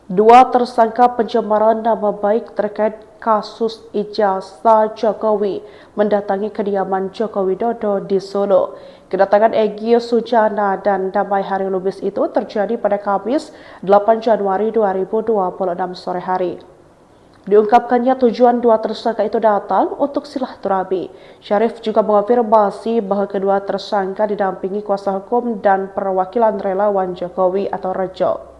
Dua tersangka pencemaran nama baik terkait kasus ijazah Jokowi mendatangi kediaman Joko Widodo di Solo. Kedatangan Egy Sujana dan Damai Hari Lubis itu terjadi pada Kamis 8 Januari 2026 sore hari. Diungkapkannya tujuan dua tersangka itu datang untuk silaturahmi. Syarif juga mengonfirmasi bahwa kedua tersangka didampingi kuasa hukum dan perwakilan relawan Jokowi atau Rejo.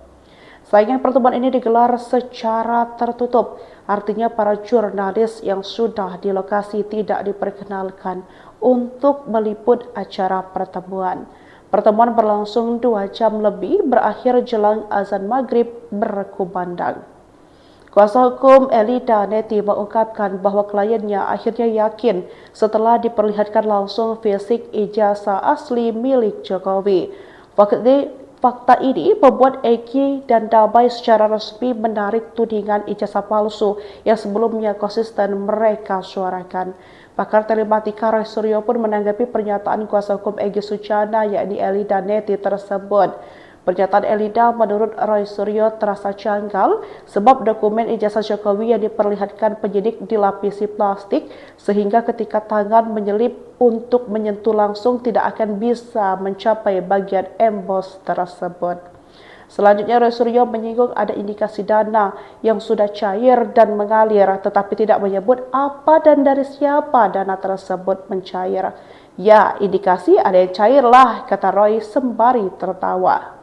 Sayangnya pertemuan ini digelar secara tertutup, artinya para jurnalis yang sudah di lokasi tidak diperkenalkan untuk meliput acara pertemuan. Pertemuan berlangsung 2 jam lebih, berakhir jelang azan maghrib berkumandang. Kuasa hukum Elida Neti mengungkapkan bahwa kliennya akhirnya yakin setelah diperlihatkan langsung fisik ijazah asli milik Jokowi. Fakta ini membuat Egy dan Damai secara resmi menarik tudingan ijazah palsu yang sebelumnya konsisten mereka suarakan. Pakar telematika Roy Suryo pun menanggapi pernyataan kuasa hukum Egy Sujana yakni Elida Neti tersebut. Pernyataan Elida menurut Roy Suryo terasa janggal sebab dokumen ijazah Jokowi yang diperlihatkan penyidik dilapisi plastik sehingga ketika tangan menyelip untuk menyentuh langsung tidak akan bisa mencapai bagian embos tersebut. Selanjutnya Roy Suryo menyinggung ada indikasi dana yang sudah cair dan mengalir tetapi tidak menyebut apa dan dari siapa dana tersebut mencair. Ya, indikasi ada yang cair lah, kata Roy sembari tertawa.